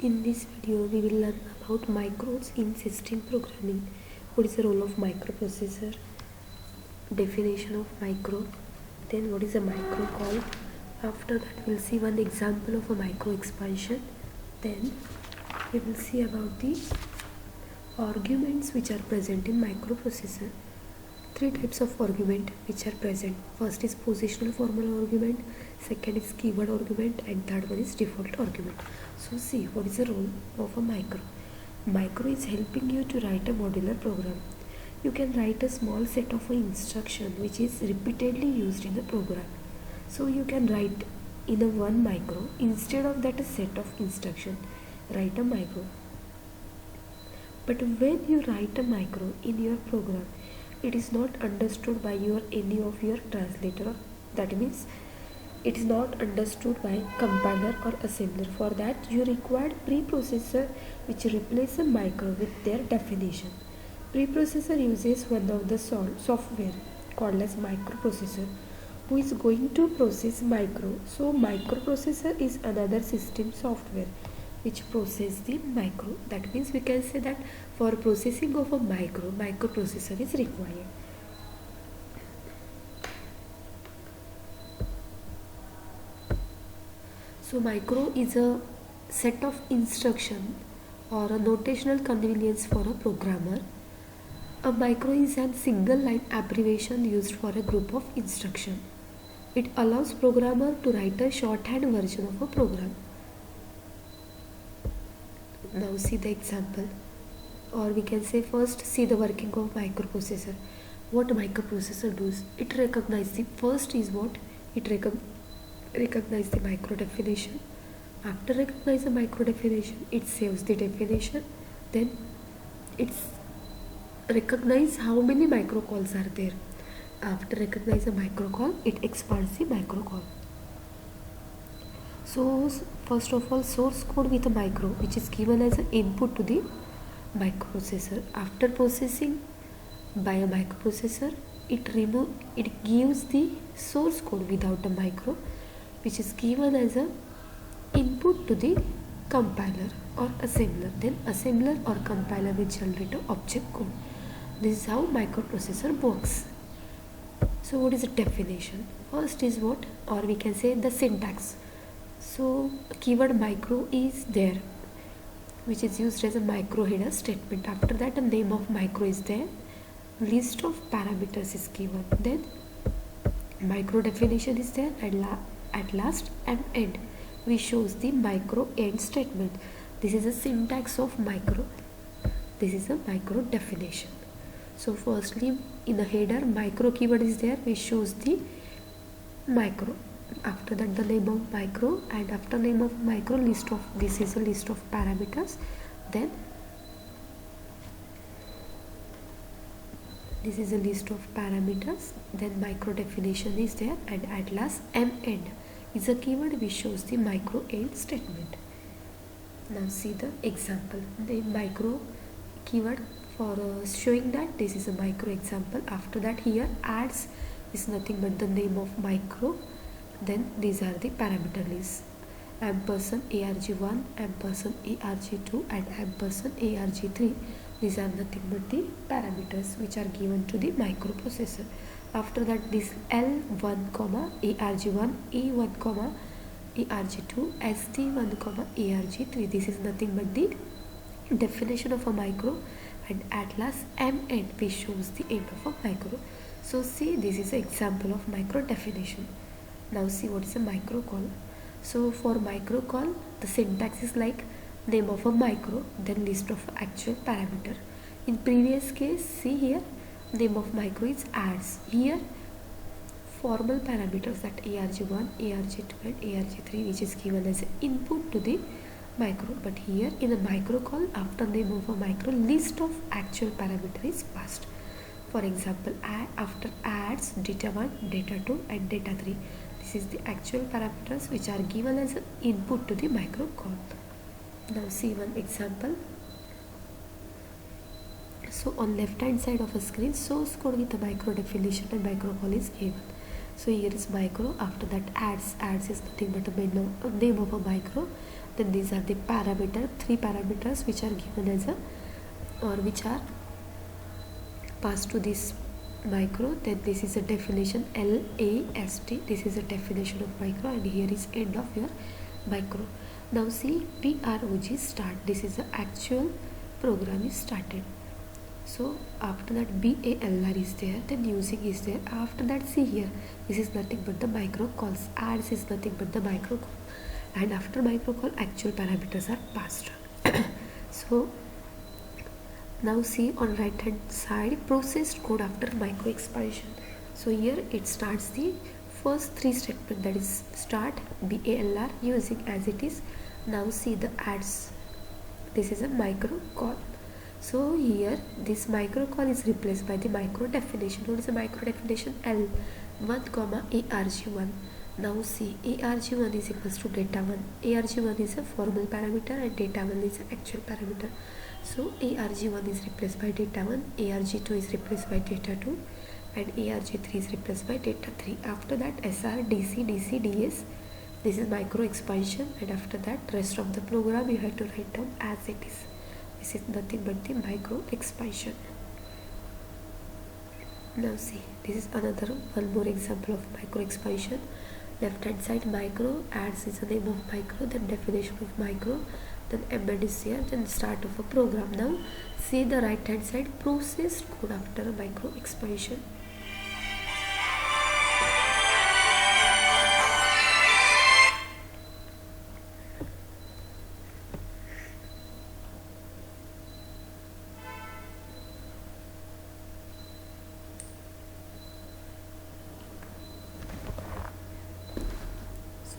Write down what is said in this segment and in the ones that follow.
In this video, we will learn about micros in system programming. What is the role of microprocessor? Definition of micro. Then what is a micro call? After that, we'll see one example of a micro expansion. Then we will see about the arguments which are present in microprocessor. Three types of argument which are present. First is positional formal argument, second is keyword argument, and third one is default argument. So see what is the role of a micro. Micro is helping you to write a modular program. You can write a small set of instruction which is repeatedly used in the program. So you can write in a one micro instead of that a set of instruction. Write a micro. But when you write a micro in your program, it is not understood by any of your translator. That means it is not understood by compiler or assembler. For that you required preprocessor which replace a micro with their definition. Preprocessor uses one of the software called as microprocessor who is going to process micro. So microprocessor is another system software which process the micro. That means we can say that for processing of a microprocessor is required. So micro is a set of instruction or a notational convenience for a programmer. A micro is a single line abbreviation used for a group of instruction. It allows programmer to write a shorthand version of a program. Now see the example, or we can say first see the working of microprocessor. What microprocessor does, it recognizes the first is what it recognize the micro definition. After recognize the micro definition, it saves the definition. Then it's recognize how many micro calls are there. After recognize a micro call, it expands the micro call. So first of all, source code with a micro which is given as an input to the microprocessor. After processing by a microprocessor, it gives the source code without a micro which is given as a input to the compiler or assembler. Then assembler or compiler will generate an object code. This is how microprocessor works. So what is the definition? First is what, or we can say the syntax. So keyword micro is there which is used as a micro header statement. After that the name of micro is there, list of parameters is given, then micro definition is there, and at last and end we shows the micro end statement. This is a syntax of micro. This is a micro definition. So firstly in the header micro keyword is there, we shows the micro. After that the name of micro, and after name of micro list of, this is a list of parameters. Then this is a list of parameters, then micro definition is there, and at last end is a keyword which shows the micro end statement. Now see the example. The micro keyword for showing that this is a micro example. After that here adds is nothing but the name of micro. Then these are the parameter lists: ampersand arg1, ampersand arg2, and ampersand arg3. These are nothing but the parameters which are given to the microprocessor. After that this L1, arg1, E1, arg2, SD1, arg3. This is nothing but the definition of a micro, and at last end which shows the end of a micro. So see, this is an example of micro definition. Now see what is a micro call. So for micro call the syntax is like name of a micro, then list of actual parameter. In previous case, see here name of micro is adds. Here formal parameters that arg1, arg2 and arg3 which is given as input to the micro. But here in a micro call, after name of a micro, list of actual parameter is passed. For example, after adds data 1, data 2 and data 3. This is the actual parameters which are given as an input to the micro call. Now see one example. So on left hand side of a screen, source code with a micro definition and micro call is given. So here is micro. After that adds is nothing but a name of a micro. Then these are the three parameters which are given as a, or which are passed to this micro. Then this is a definition LAST, this is a definition of micro, and here is end of your micro. Now see PROG start, this is the actual program is started. So after that BALR is there, then using is there. After that see here, this is nothing but the micro calls, adds is nothing but the micro call, and after micro call actual parameters are passed. So now see on right hand side processed code after micro expansion. So here it starts the first three statement, that is start BALR using as it is. Now see the adds, this is a micro call. So here this micro call is replaced by the micro definition. What is the micro definition? L1 comma ARG1. Now see ARG1 is equals to data1. ARG1 is a formal parameter and data1 is an actual parameter. So ARG1 is replaced by data1, ARG2 is replaced by data2, and ARG3 is replaced by data3. After that SR, DC, DC, DS, this is micro expansion, and after that rest of the program you have to write down as it is. This is nothing but the micro expansion. Now see, this is another one more example of micro expansion. Left hand side micro, adds is the name of micro, then definition of micro, then embed is here, then start of a program. Now see the right hand side processed code after a micro expansion.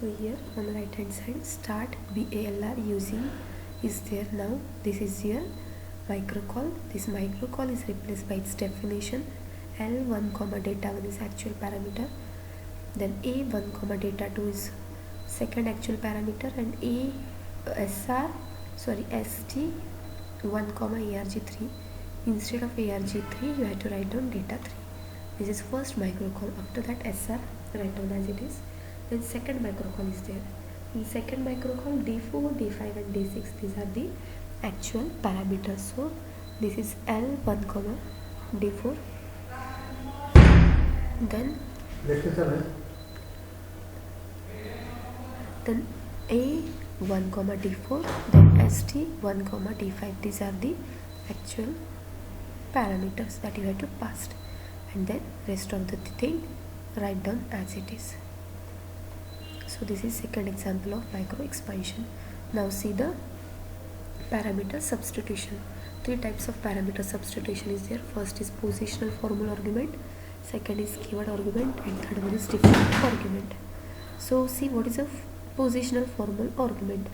So here on the right hand side start BALR using is there. Now this is here micro call. This micro call is replaced by its definition. L1 comma data1 is actual parameter, then A1 comma data2 is second actual parameter, and ST1 comma ARG3. Instead of ARG3 you have to write down data3. This is first micro call. After that SR write down as it is. Then second micro call is there. In second micro call D4, D5 and D6, these are the actual parameters. So this is L1 comma D4, then A1 comma D4, then ST1 comma D5. These are the actual parameters that you have to pass, and then rest of the thing write down as it is. So this is second example of micro expansion. Now see the parameter substitution. Three types of parameter substitution is there. First is positional formal argument, second is keyword argument, and third one is default argument. So see what is a positional formal argument.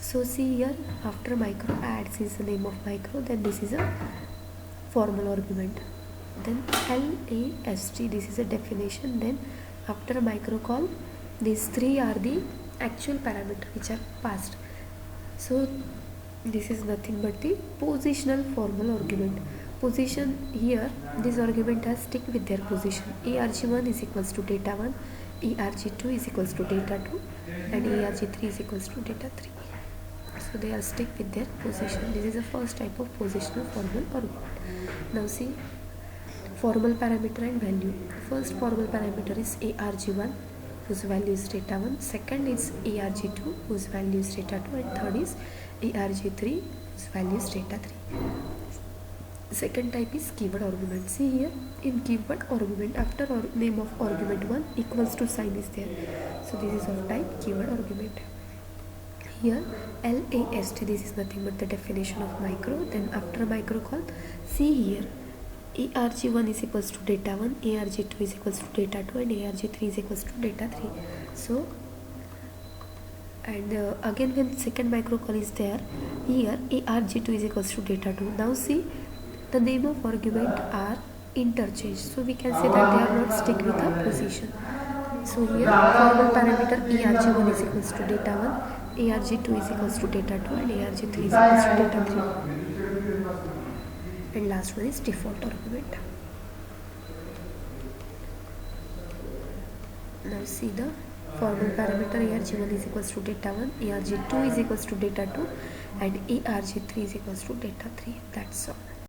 So see here after micro adds is the name of micro, then this is a formal argument, then LAST, this is a definition, then after a micro call these three are the actual parameter which are passed. So this is nothing but the positional formal argument. Position here, this argument has stick with their position. ARG1 is equals to data1, ARG2 is equals to data2, and ARG3 is equals to data3. So they are stick with their position. This is the first type of positional formal argument. Now see formal parameter and value. First formal parameter is ARG1 whose value is data1, second is ARG2 whose value is data2, and third is ARG3 whose value is data3. Second type is keyword argument. See here in keyword argument after name of argument 1 equals to sign is there. So this is of type keyword argument. Here LAST, this is nothing but the definition of micro. Then after micro call, see here ARG1 is equals to data1, ARG2 is equals to data2, and ARG3 is equals to data3. So and again when second micro call is there, here ARG2 is equals to data2. Now see the name of argument are interchanged, so we can say that they are not stick with a position. So here formal parameter ARG1 is equals to data1, ARG2 is equals to data2, and ARG3 is equals to data3. And last one is default argument. Now see the Formal parameter arg1 is equals to data 1, arg2 is equals to data 2, and arg3 is equals to data 3. That's all.